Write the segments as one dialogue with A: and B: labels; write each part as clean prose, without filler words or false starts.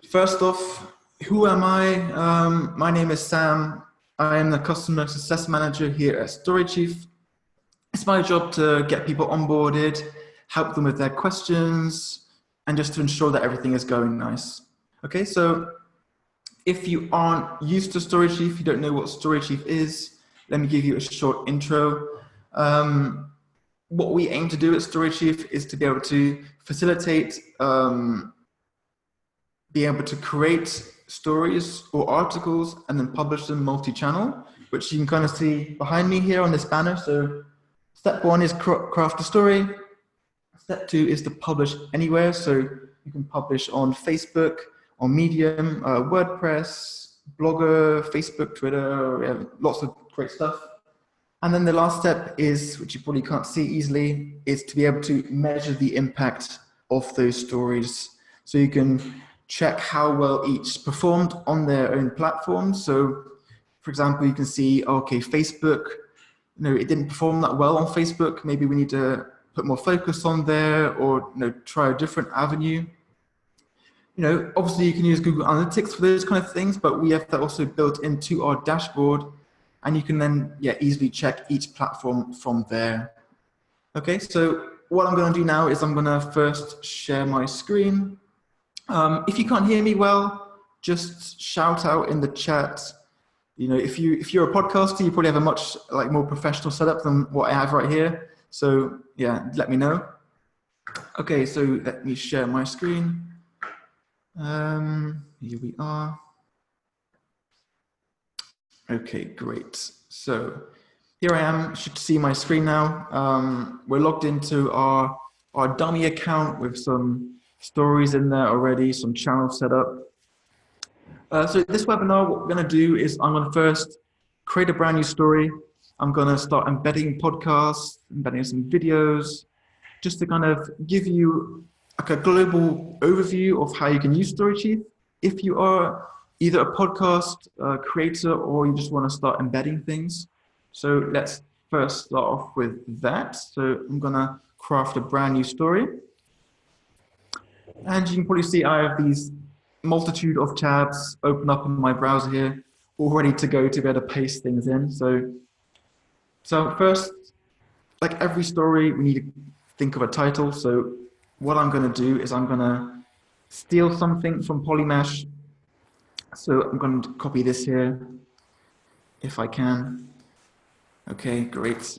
A: First off, who am I? My name is Sam. I am the Customer Success Manager here at StoryChief. It's my job to get people onboarded, help them with their questions, and just to ensure that everything is going nice. Okay, so if you aren't used to StoryChief, you don't know what StoryChief is, let me give you a short intro. What we aim to do at StoryChief is to be able to facilitate be able to create stories or articles and then publish them multi-channel, which you can kind of see behind me here on this banner. So step one is craft a story. Step two is to publish anywhere. So you can publish on Facebook, on Medium, WordPress, Blogger, Facebook, Twitter, we have lots of great stuff. And then the last step is, which you probably can't see easily, is to be able to measure the impact of those stories. So you can check how well each performed on their own platform. So for example, you can see, okay, Facebook, it didn't perform that well on Facebook. Maybe we need to put more focus on there, or try a different avenue. Obviously you can use Google Analytics for those kind of things, but we have that also built into our dashboard, and you can then easily check each platform from there. Okay, so what I'm going to do now is I'm going to first share my screen. If you can't hear me well, just shout out in the chat. If you're a podcaster, you probably have a much more professional setup than what I have right here. So yeah, let me know. Okay, so let me share my screen. Here we are. Okay, great. So here I am. You should see my screen now. We're logged into our dummy account with some stories in there already, some channels set up. So this webinar, what we're going to do is I'm going to first create a brand new story. I'm going to start embedding podcasts, embedding some videos, just to kind of give you a global overview of how you can use StoryChief. If you are either a podcast creator or you just want to start embedding things. So let's first start off with that. So I'm going to craft a brand new story. And you can probably see I have these multitude of tabs open up in my browser here, all ready to go to be able to paste things in. So first, like every story, we need to think of a title. So what I'm going to do is I'm going to steal something from Polymesh. So I'm going to copy this here, if I can. Okay, great.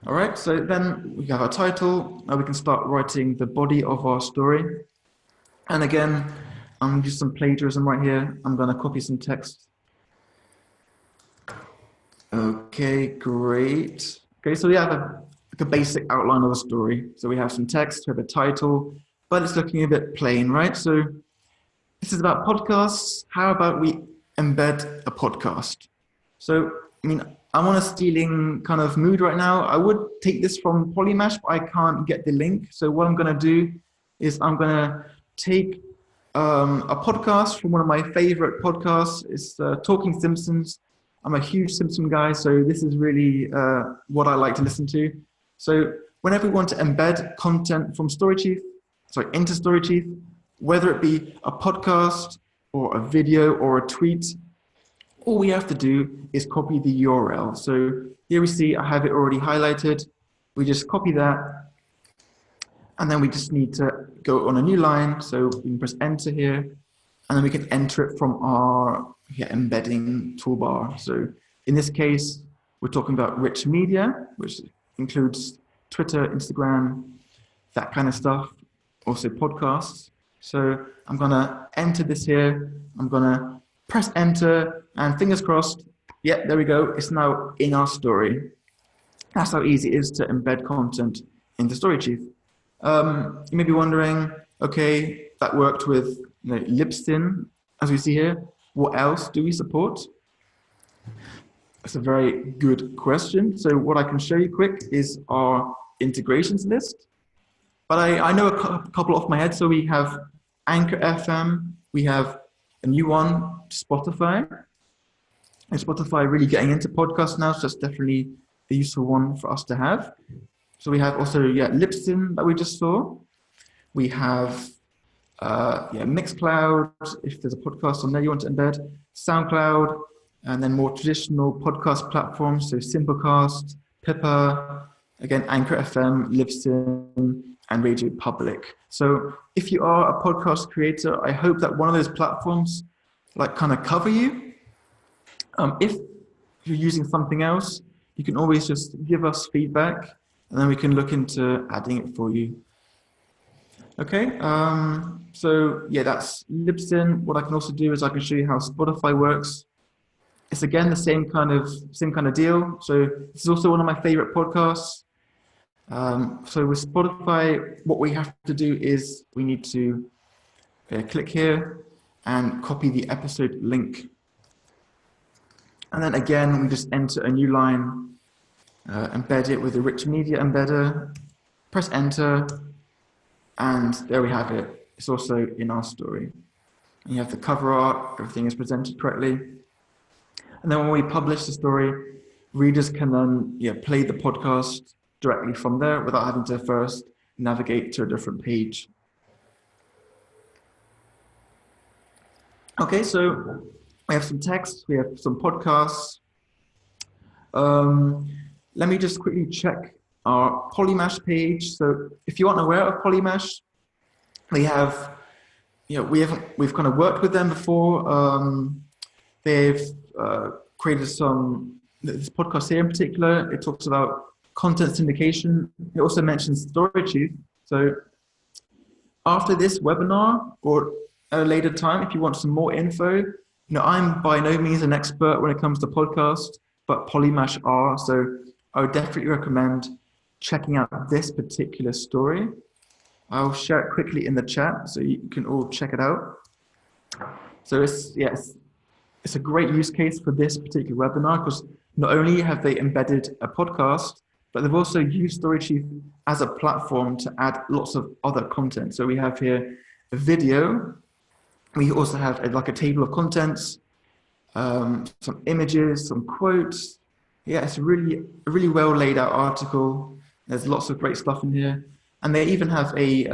A: All right, so then we have our title. Now we can start writing the body of our story. And again, I'm going to do some plagiarism right here. I'm going to copy some text. Okay, great. Okay, so we have a basic outline of the story. So we have some text, we have a title, but it's looking a bit plain, right? So this is about podcasts. How about we embed a podcast? So, I'm on a stealing kind of mood right now. I would take this from Polymesh, but I can't get the link. So what I'm going to do is I'm going to take a podcast from one of my favorite podcasts. It's Talking Simpsons. I'm a huge Simpson guy, so this is really what I like to listen to. So whenever we want to embed content from into StoryChief, whether it be a podcast or a video or a tweet, all we have to do is copy the URL. So here we see I have it already highlighted. We just copy that. And then we just need to go on a new line. So we can press enter here. And then we can enter it from our embedding toolbar. So in this case, we're talking about rich media, which includes Twitter, Instagram, that kind of stuff. Also podcasts. So I'm going to enter this here. I'm going to press enter, and fingers crossed, there we go. It's now in our story. That's how easy it is to embed content into StoryChief. You may be wondering, okay, that worked with Libsyn, as we see here. What else do we support? That's a very good question. So what I can show you quick is our integrations list. But I know a couple off my head. So we have Anchor FM, we have a new one, Spotify. And Spotify really getting into podcasts now, so that's definitely a useful one for us to have. So we have also Libsyn that we just saw. We have Mixcloud, if there's a podcast on there you want to embed, SoundCloud, and then more traditional podcast platforms, so Simplecast, Pippa, again, Anchor FM, Libsyn, and Radio Public. So if you are a podcast creator, I hope that one of those platforms like kind of cover you. If you're using something else, you can always just give us feedback, and then we can look into adding it for you. Okay, so yeah, that's Libsyn. What I can also do is I can show you how Spotify works. It's again the same kind of deal. So this is also one of my favorite podcasts. So with Spotify, what we have to do is we need to click here and copy the episode link. And then again, we just enter a new line, embed it with a rich media embedder, press enter, and there we have it. It's also in our story. And you have the cover art, everything is presented correctly. And then when we publish the story, readers can then play the podcast directly from there without having to first navigate to a different page. Okay, so we have some text, we have some podcasts. Let me just quickly check our Polymash page. So if you aren't aware of Polymash, they have, we've kind of worked with them before. They've created this podcast here in particular. It talks about content syndication. It also mentions StoryChief. So after this webinar or at a later time, if you want some more info, I'm by no means an expert when it comes to podcasts, but Polymash are. So I would definitely recommend checking out this particular story. I'll share it quickly in the chat so you can all check it out. So it's a great use case for this particular webinar because not only have they embedded a podcast, but they've also used StoryChief as a platform to add lots of other content. So we have here a video. We also have a table of contents, some images, some quotes. Yeah, it's a really well laid out article. There's lots of great stuff in here. And they even have a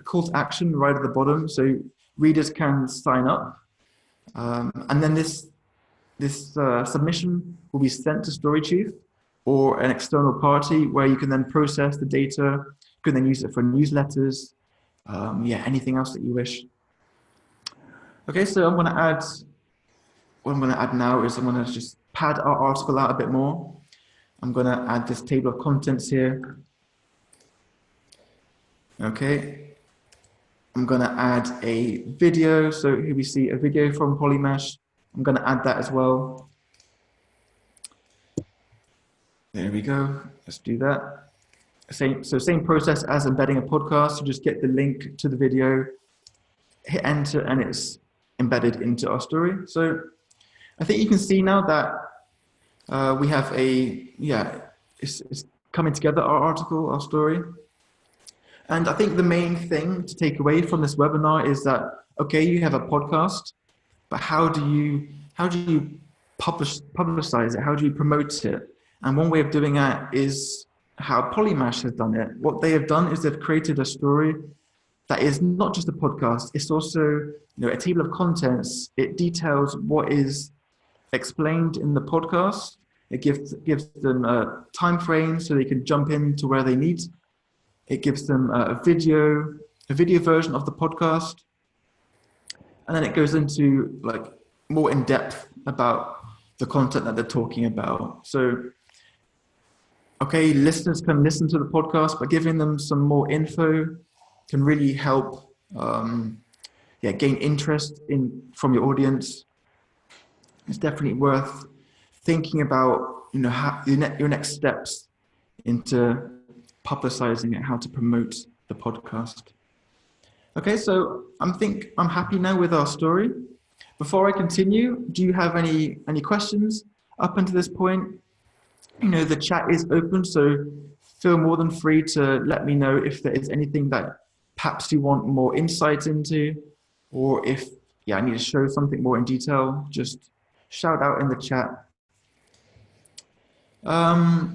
A: call to action right at the bottom, so readers can sign up. And then this submission will be sent to StoryChief or an external party where you can then process the data. You can then use it for newsletters, anything else that you wish. Okay, so what I'm going to add now is I'm going to just pad our article out a bit more. I'm going to add this table of contents here. Okay, I'm going to add a video. So here we see a video from Polymash. I'm going to add that as well. There we go. Let's do that. Same process as embedding a podcast. So just get the link to the video, hit enter, and it's embedded into our story. So I think you can see now that we have it's coming together, our article, our story. And I think the main thing to take away from this webinar is that, okay, you have a podcast, but how do you publicize it? How do you promote it? And one way of doing that is how Polymash has done it. What they have done is they've created a story that is not just a podcast. It's also a table of contents. It details what is explained in the podcast. It gives them a time frame so they can jump into where they need. It gives them a video version of the podcast. And then it goes into more in depth about the content that they're talking about. So, okay, listeners can listen to the podcast, but giving them some more info can really help gain interest from your audience. It's definitely worth thinking about your next steps into publicizing it, how to promote the podcast. Okay, so I'm happy now with our story. Before I continue, do you have any questions up until this point? The chat is open, so feel more than free to let me know if there is anything that perhaps you want more insight into, or if I need to show something more in detail, just shout out in the chat.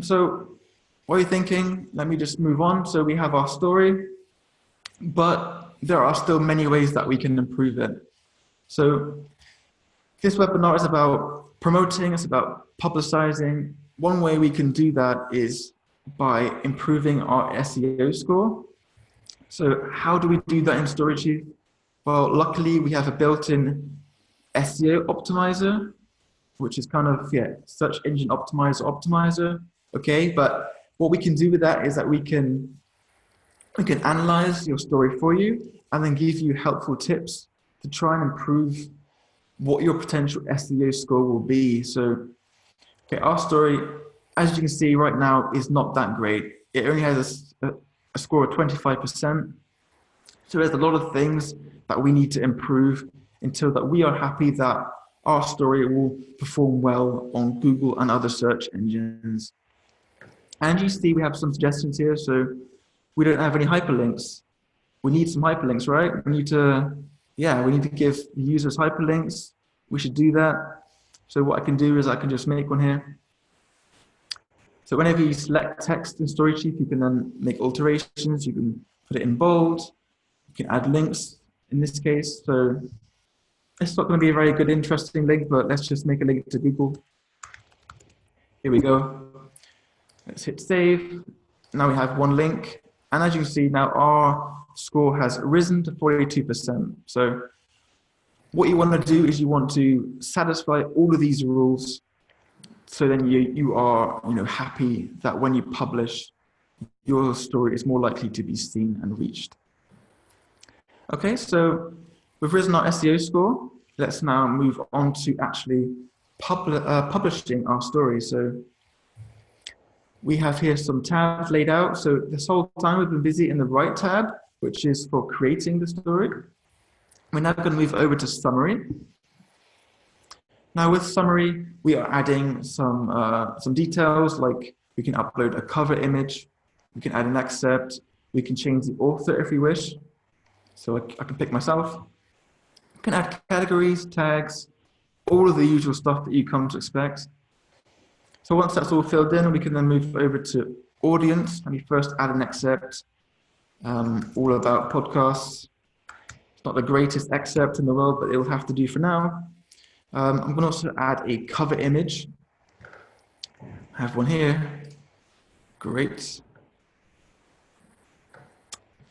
A: So what are you thinking? Let me just move on. So we have our story, but there are still many ways that we can improve it. So this webinar is about promoting, it's about publicizing. One way we can do that is by improving our SEO score. So how do we do that in StoryChief? Well, luckily we have a built-in SEO optimizer, which is kind of, search engine optimizer. Okay, but what we can do with that is that we can analyze your story for you and then give you helpful tips to try and improve what your potential SEO score will be. So, okay, our story, as you can see right now, is not that great. It only has a score of 25%. So there's a lot of things that we need to improve until that we are happy that our story will perform well on Google and other search engines. And you see we have some suggestions here. So we don't have any hyperlinks. We need some hyperlinks, right? We need to give the users hyperlinks. We should do that. So what I can do is I can just make one here. So whenever you select text in StoryChief, you can then make alterations. You can put it in bold. You can add links in this case. So it's not going to be a very good, interesting link, but let's just make a link to Google. Here we go. Let's hit save. Now we have one link. And as you can see, now our score has risen to 42%. So what you want to do is you want to satisfy all of these rules. So then you are happy that when you publish, your story is more likely to be seen and reached. Okay, so we've risen our SEO score. Let's now move on to actually publishing our story. So we have here some tabs laid out. So this whole time we've been busy in the right tab, which is for creating the story. We're now going to move over to summary. Now with summary, we are adding some details, like we can upload a cover image, we can add an excerpt, we can change the author if we wish. So I can pick myself. You can add categories, tags, all of the usual stuff that you come to expect. So once that's all filled in, we can then move over to audience, and we first add an excerpt, all about podcasts. It's not the greatest excerpt in the world, but it'll have to do for now. I'm going to also add a cover image. I have one here. Great.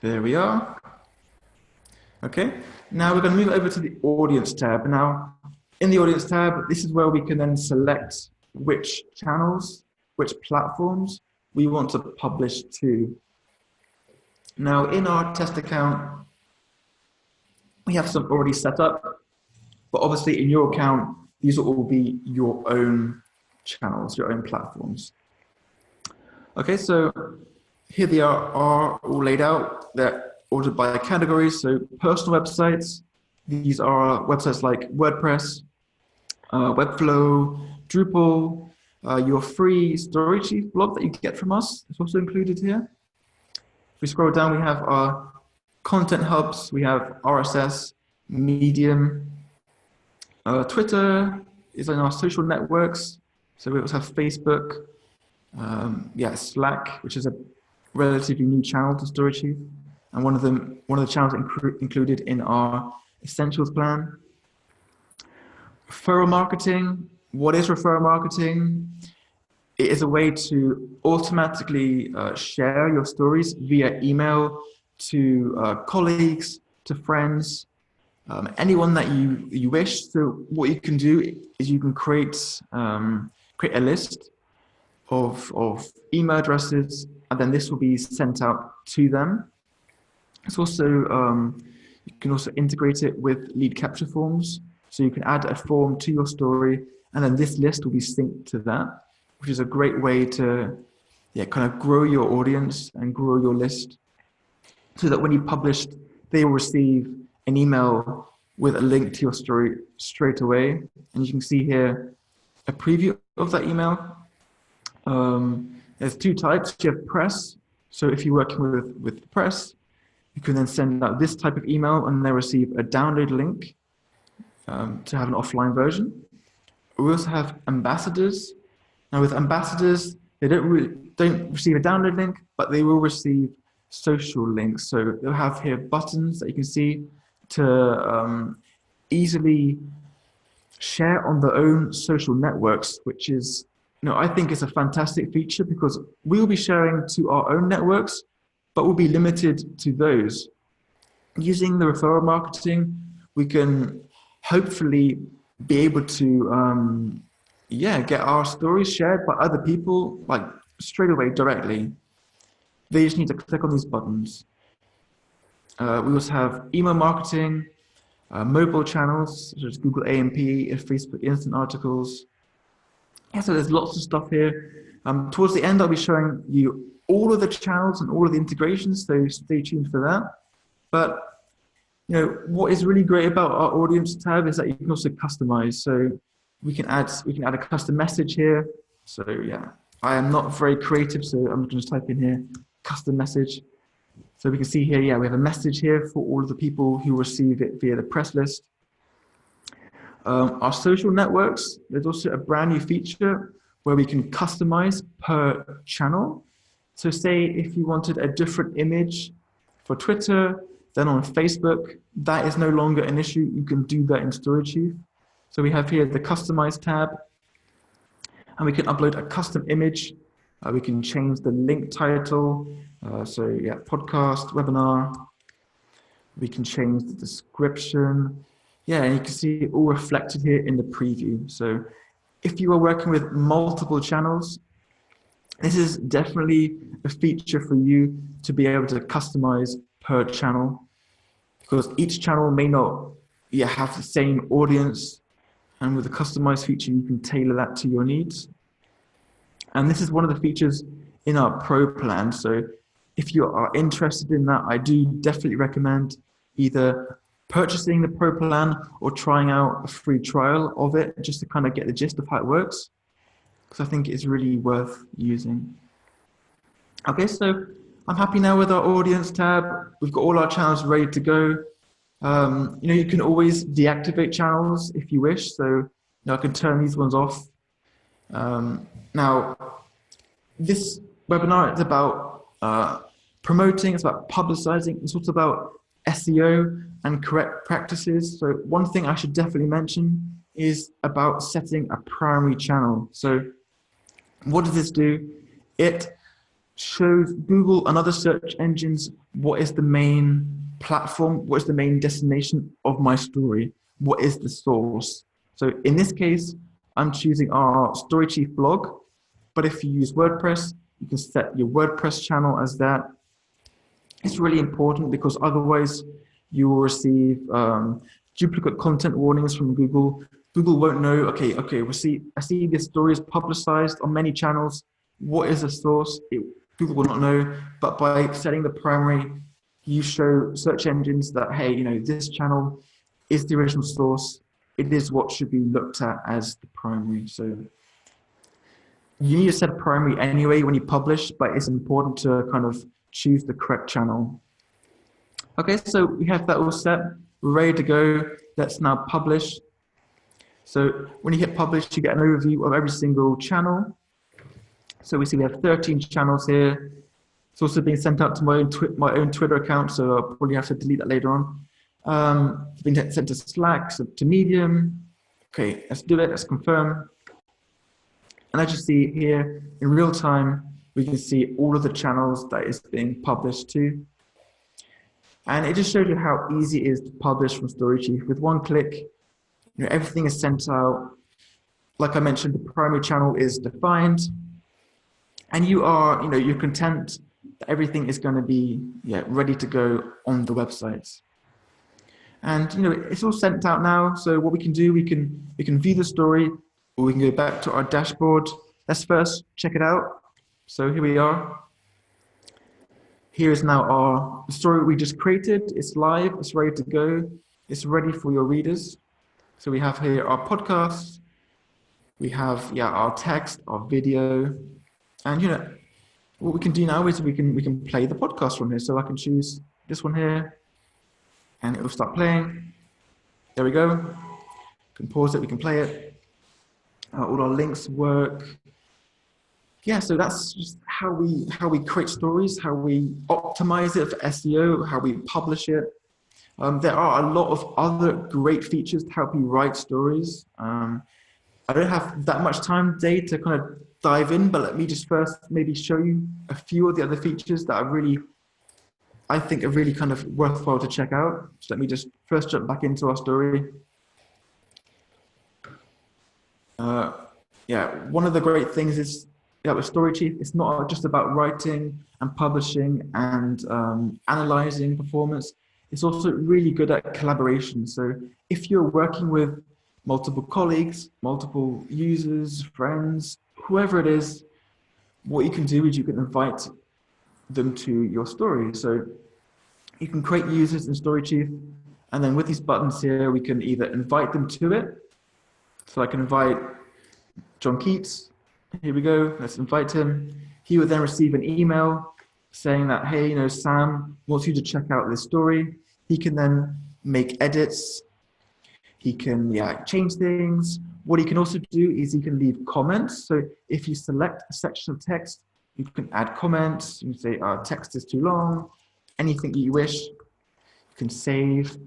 A: There we are. Okay, now we're going to move over to the audience tab. Now, in the audience tab, this is where we can then select which channels, which platforms we want to publish to. Now, in our test account, we have some already set up, but obviously in your account, these will all be your own channels, your own platforms. Okay, so here they are all laid out. They're ordered by categories. So personal websites, these are websites like WordPress, Webflow, Drupal, your free StoryChief blog that you get from us is also included here. If we scroll down, we have our content hubs, we have RSS, Medium, Twitter is in our social networks. So we also have Facebook, Slack, which is a relatively new channel to StoryChief, and one of the channels included in our essentials plan. Referral marketing. What is referral marketing? It is a way to automatically share your stories via email to colleagues, to friends, anyone that you wish. So what you can do is you can create a list of email addresses, and then this will be sent out to them. It's also you can also integrate it with lead capture forms. So you can add a form to your story, and then this list will be synced to that, which is a great way to kind of grow your audience and grow your list, so that when you publish, they will receive an email with a link to your story straight away. And you can see here a preview of that email. There's two types. You have press. So if you're working with press, you can then send out this type of email and they receive a download link to have an offline version. We also have ambassadors. Now with ambassadors, they don't receive a download link, but they will receive social links. So they'll have here buttons that you can see to easily share on their own social networks, which is, I think is a fantastic feature because we will be sharing to our own networks, but we'll be limited to those. Using the referral marketing, we can hopefully be able to, get our stories shared by other people, like straight away directly. They just need to click on these buttons. We also have email marketing, mobile channels such as Google AMP and Facebook Instant Articles. Yeah, so there's lots of stuff here. Towards the end, I'll be showing you all of the channels and all of the integrations, so stay tuned for that. But what is really great about our audience tab is that you can also customize. So we can add a custom message here. So yeah, I am not very creative, so I'm going to just type in here custom message. So we can see here, we have a message here for all of the people who receive it via the press list. Our social networks, there's also a brand new feature where we can customize per channel. So say if you wanted a different image for Twitter than on Facebook, that is no longer an issue. You can do that in StoryChief. So we have here the customize tab, and we can upload a custom image. We can change the link title. Podcast, webinar. We can change the description. And you can see it all reflected here in the preview. So if you are working with multiple channels, this is definitely a feature for you to be able to customize per channel, because each channel may not have the same audience. And with the customized feature, you can tailor that to your needs. And this is one of the features in our Pro plan. So if you are interested in that, I do definitely recommend either purchasing the Pro plan or trying out a free trial of it just to kind of get the gist of how it works, because I think it's really worth using. Okay, so I'm happy now with our audience tab. We've got all our channels ready to go. You can always deactivate channels if you wish. So I can turn these ones off. Now, this webinar is about promoting, it's about publicizing, it's also about SEO and correct practices. So one thing I should definitely mention is about setting a primary channel. So what does this do? It shows Google and other search engines what is the main platform, what is the main destination of my story, what is the source. So in this case, I'm choosing our StoryChief blog, but if you use WordPress, you can set your WordPress channel as that. It's really important because otherwise you will receive duplicate content warnings from Google. Google won't know, okay, I see this story is publicized on many channels. What is the source? Google will not know, but by setting the primary, you show search engines that, hey, this channel is the original source. It is what should be looked at as the primary. So you need to set a primary anyway when you publish, but it's important to kind of choose the correct channel. Okay, so we have that all set. We're ready to go. Let's now publish. So when you hit publish, you get an overview of every single channel. So we see we have 13 channels here. It's also being sent out to my own Twitter account, so I'll probably have to delete that later on. It's been sent to Slack, so to Medium. Okay, let's do it, let's confirm. And as you see here, in real time, we can see all of the channels that is being published to. And it just shows you how easy it is to publish from StoryChief. With one click, everything is sent out. Like I mentioned, the primary channel is defined. And you're content that everything is going to be ready to go on the websites. And it's all sent out now. So what we can do, we can view the story, or we can go back to our dashboard. Let's first check it out. So here we are. Here is now the story we just created. It's live, it's ready to go. It's ready for your readers. So we have here our podcast. We have our text, our video. And what we can do now is we can play the podcast from here. So I can choose this one here, and it will start playing. There we go. We can pause it, we can play it. All our links work. yeah, so that's just how we create stories, how we optimize it for SEO, how we publish it. There are a lot of other great features to help you write stories. I don't have that much time today to kind of dive in, but let me just first maybe show you a few of the other features that I think are really kind of worthwhile to check out. So let me just first jump back into our story. Yeah, one of the great things is with StoryChief, it's not just about writing and publishing and analyzing performance. It's also really good at collaboration. So if you're working with multiple colleagues, multiple users, friends, whoever it is, what you can do is you can invite them to your story. So you can create users in StoryChief, and then with these buttons here, we can either invite them to it. So I can invite John Keats. Here we go. Let's invite him. He would then receive an email saying that, hey, Sam wants you to check out this story. He can then make edits. He can change things. What he can also do is he can leave comments. So if you select a section of text, you can add comments. You can say, text is too long. Anything you wish. You can save.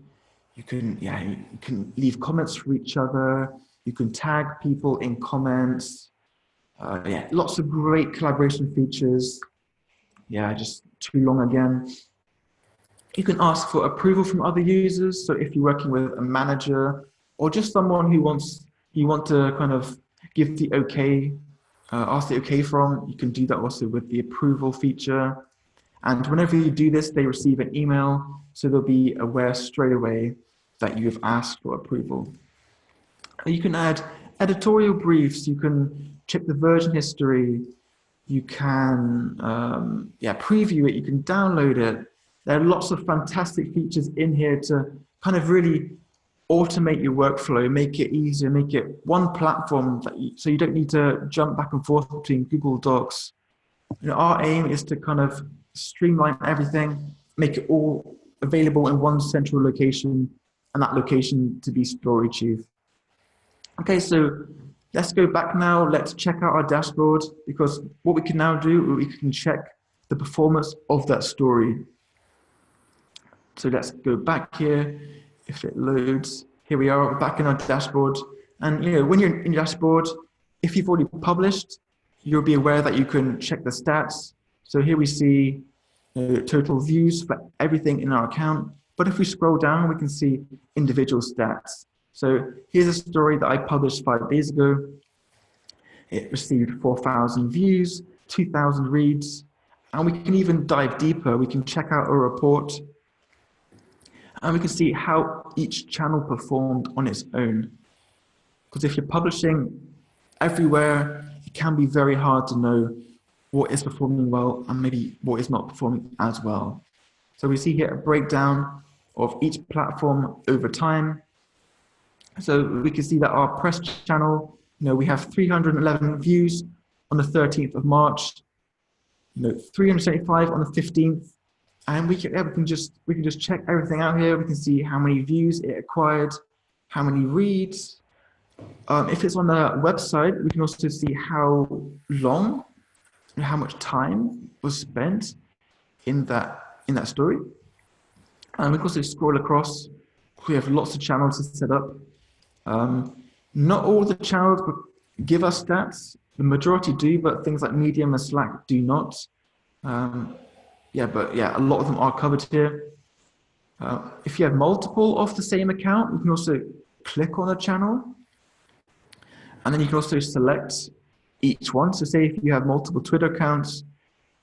A: You can leave comments for each other. You can tag people in comments. Lots of great collaboration features. Just too long again. You can ask for approval from other users. So if you're working with a manager or just someone you want to kind of give the okay, ask the okay from, you can do that also with the approval feature. And whenever you do this, they receive an email, so they'll be aware straight away that you have asked for approval. You can add editorial briefs. You can check the version history. You can preview it. You can download it. There are lots of fantastic features in here to kind of really automate your workflow, make it easier, make it one platform so you don't need to jump back and forth between Google Docs. Our aim is to kind of streamline everything, make it all available in one central location, and that location to be StoryChief. Okay, so let's go back now. Let's check out our dashboard, because what we can now do, we can check the performance of that story. So let's go back here. If it loads, here we are, we're back in our dashboard. And when you're in your dashboard, if you've already published, you'll be aware that you can check the stats. So here we see total views for everything in our account. But if we scroll down, we can see individual stats. So here's a story that I published 5 days ago. It received 4,000 views, 2,000 reads, and we can even dive deeper. We can check out a report, and we can see how each channel performed on its own. Because if you're publishing everywhere, it can be very hard to know what is performing well and maybe what is not performing as well. So we see here a breakdown of each platform over time. So we can see that our press channel, we have 311 views on the 13th of March, 375 on the 15th, and we can just check everything out here. We can see how many views it acquired, how many reads. If it's on the website, we can also see how long and how much time was spent in that story. And we can also scroll across. We have lots of channels to set up. Not all the channels give us stats. The majority do, but things like Medium and Slack do not. A lot of them are covered here. If you have multiple of the same account, you can also click on a channel, and then you can also select each one. So say if you have multiple Twitter accounts,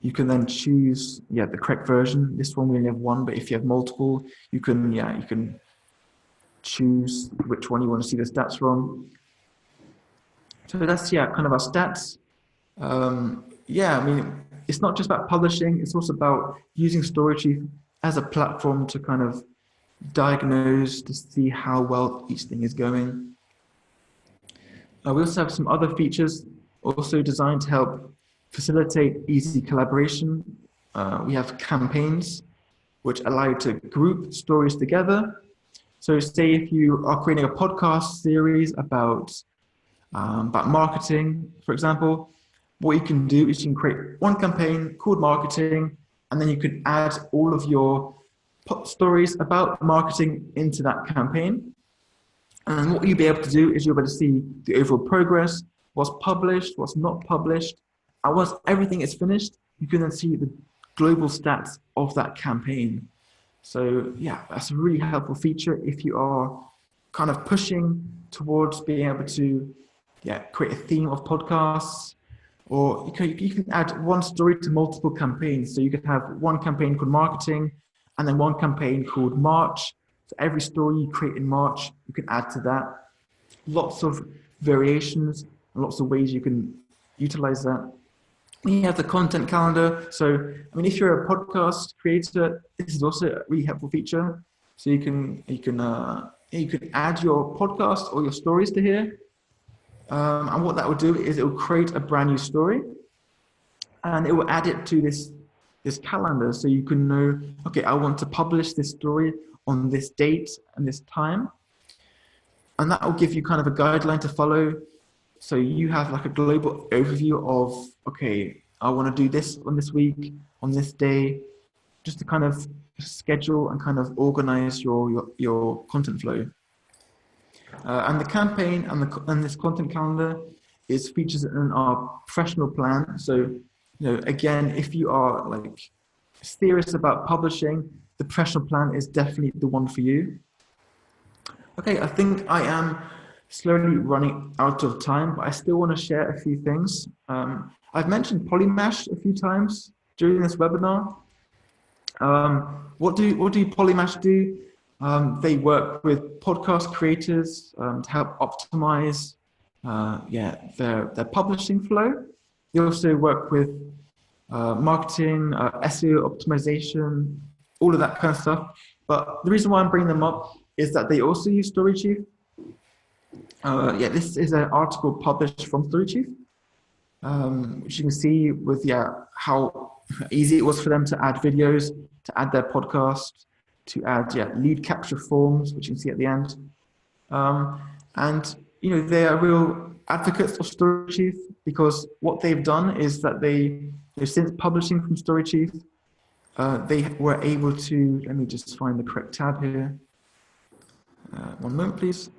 A: you can then choose the correct version. This one we only have one, but if you have multiple, you can choose which one you want to see the stats from. So that's kind of our stats. It's not just about publishing, it's also about using StoryChief as a platform to kind of diagnose, to see how well each thing is going. We also have some other features also designed to help facilitate easy collaboration. We have campaigns, which allow you to group stories together. So say if you are creating a podcast series about marketing, for example, what you can do is you can create one campaign called marketing, and then you can add all of your stories about marketing into that campaign. And what you'll be able to do is you'll be able to see the overall progress, what's published, what's not published. And once everything is finished, you can then see the global stats of that campaign. So yeah, that's a really helpful feature if you are kind of pushing towards being able to create a theme of podcasts, or you can add one story to multiple campaigns. So you could have one campaign called marketing and then one campaign called March. So every story you create in March, you can add to that. Lots of variations and lots of ways you can utilize that. You have the content calendar. So, I mean, if you're a podcast creator, this is also a really helpful feature. So you can add your podcast or your stories to here. And what that will do is it will create a brand new story, and it will add it to this calendar. So you can know, okay, I want to publish this story on this date and this time. And that will give you kind of a guideline to follow. So you have like a global overview of, okay, I want to do this on this week, on this day, just to kind of schedule and kind of organize your content flow. And the campaign and this content calendar is features in our professional plan. So, again, if you are like serious about publishing, the professional plan is definitely the one for you. Okay, I think I am slowly running out of time, but I still want to share a few things. I've mentioned Polymash a few times during this webinar. What do Polymash do? They work with podcast creators to help optimize their publishing flow. They also work with marketing, SEO optimization, all of that kind of stuff. But the reason why I'm bringing them up is that they also use StoryChief. This is an article published from StoryChief, which you can see with how easy it was for them to add videos, to add their podcast, to add lead capture forms, which you can see at the end. And they are real advocates of StoryChief, because what they've done is that since publishing from StoryChief, they were able to, let me just find the correct tab here. One moment, please.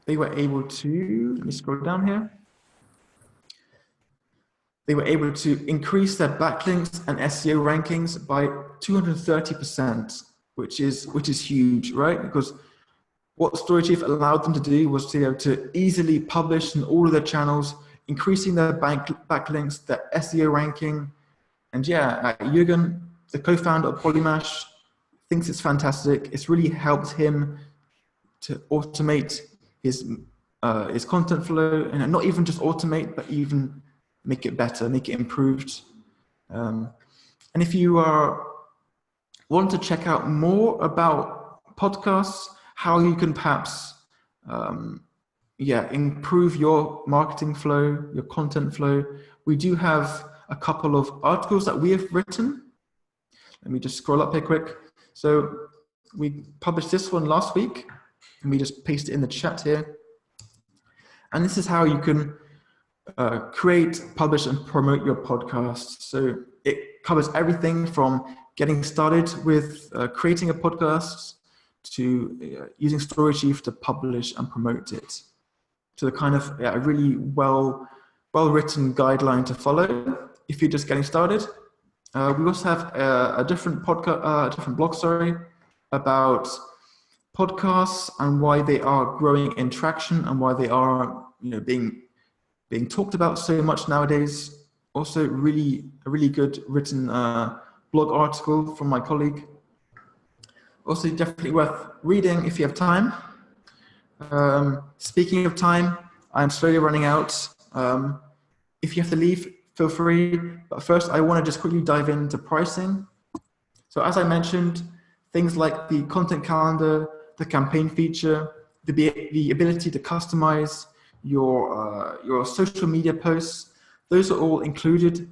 A: They were able to, let me scroll down here. They were able to increase their backlinks and SEO rankings by 230%, which is huge, right? Because what StoryChief allowed them to do was to be able to easily publish in all of their channels, increasing their backlinks, their SEO ranking. And Jürgen, the co-founder of Polymash, thinks it's fantastic. It's really helped him to automate his content flow, and not even just automate, but even make it better, make it improved. And if you want to check out more about podcasts, how you can perhaps improve your marketing flow, your content flow, we do have a couple of articles that we have written. Let me just scroll up here quick. So we published this one last week, and we just paste it in the chat here. And this is how you can create, publish, and promote your podcast. So it covers everything from getting started with creating a podcast to using StoryChief to publish and promote it. So the kind of a really well-written guideline to follow if you're just getting started. We also have a different blog, about podcasts and why they are growing in traction and why they are, being talked about so much nowadays. Also, a really good written blog article from my colleague. Also, definitely worth reading if you have time. Speaking of time, I'm slowly running out. If you have to leave, feel free. But first, I want to just quickly dive into pricing. So as I mentioned, things like the content calendar, the campaign feature, the ability to customize your social media posts, those are all included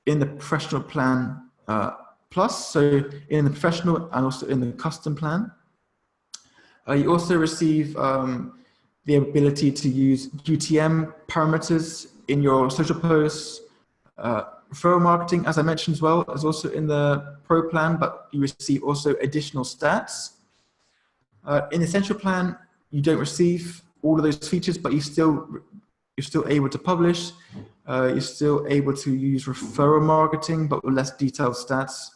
A: in the professional plan plus. So in the professional and also in the custom plan. You also receive the ability to use UTM parameters in your social posts, Referral marketing, as I mentioned as well, is also in the Pro plan, but you receive also additional stats. In the Essential plan, you don't receive all of those features, but you're still able to publish. You're still able to use referral marketing, but with less detailed stats.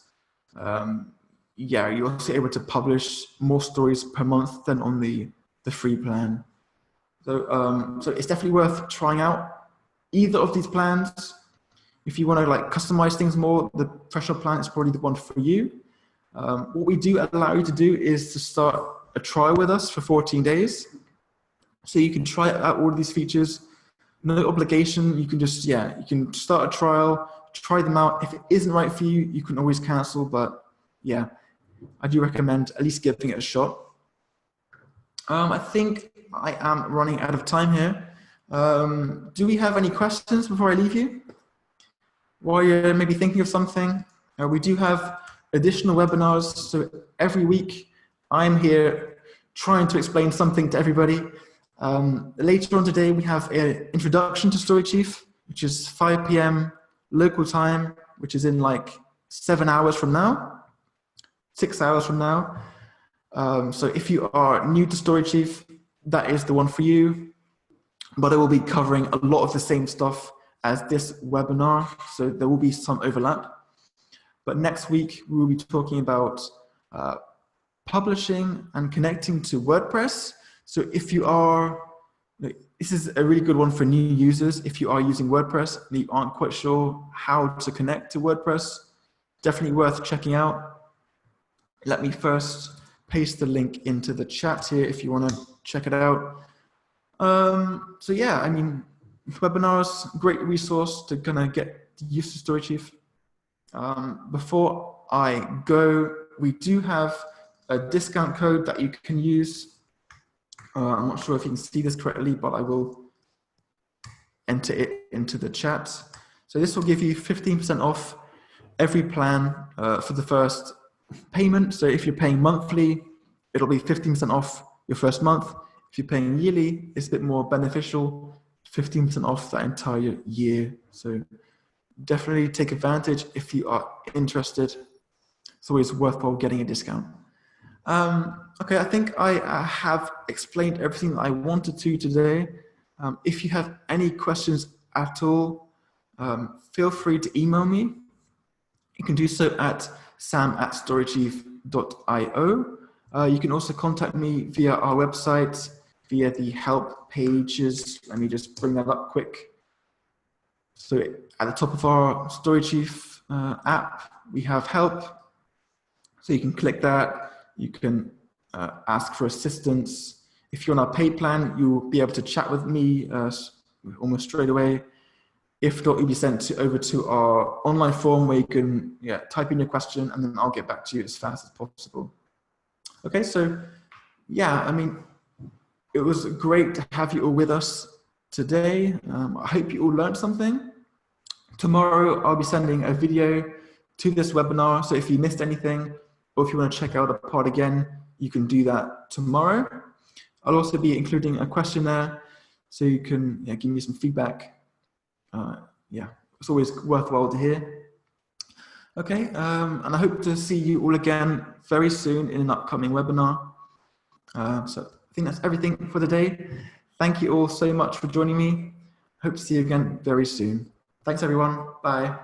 A: Yeah, you're also able to publish more stories per month than on the free plan. So it's definitely worth trying out either of these plans. If you want to like customize things more, the professional plan is probably the one for you. What we do allow you to do is to start a trial with us for 14 days. So you can try out all of these features, no obligation. You can just, yeah, you can start a trial, try them out. If it isn't right for you, you can always cancel, but yeah, I do recommend at least giving it a shot. I think I am running out of time here. Do we have any questions before I leave you? While you're maybe thinking of something, we do have additional webinars. So every week I'm here trying to explain something to everybody. Later on today, we have an introduction to StoryChief, which is 5 p.m. local time, which is in like 7 hours from now, 6 hours from now. So if you are new to StoryChief, that is the one for you, but it will be covering a lot of the same stuff as this webinar, so there will be some overlap. But next week, we will be talking about publishing and connecting to WordPress. So if you are, this is a really good one for new users. If you are using WordPress and you aren't quite sure how to connect to WordPress, definitely worth checking out. Let me first paste the link into the chat here if you want to check it out. So yeah, I mean, webinars, great resource to kind of get used to StoryChief. Before I go, we do have a discount code that you can use. I'm not sure if you can see this correctly, but I will enter it into the chat. So this will give you 15% off every plan for the first payment. So if you're paying monthly, it'll be 15% off your first month. If you're paying yearly, it's a bit more beneficial, 15% off that entire year. So definitely take advantage if you are interested. It's always worthwhile getting a discount. Okay, I think I have explained everything that I wanted to today. If you have any questions at all, feel free to email me. You can do so at sam@storychief.io. You can also contact me via our website, via the help pages. Let me just bring that up quick. So at the top of our StoryChief app, we have help. So you can click that. You can ask for assistance. If you're on our paid plan, you'll be able to chat with me almost straight away. If not, you'll be sent over to our online form where you can type in your question and then I'll get back to you as fast as possible. Okay, so yeah, I mean, it was great to have you all with us today. I hope you all learned something. Tomorrow, I'll be sending a video to this webinar. So if you missed anything, or if you want to check out a part again, you can do that tomorrow. I'll also be including a questionnaire so you can give me some feedback. It's always worthwhile to hear. Okay, and I hope to see you all again very soon in an upcoming webinar. So I think that's everything for the day. Thank you all so much for joining me. Hope to see you again very soon. Thanks everyone. Bye.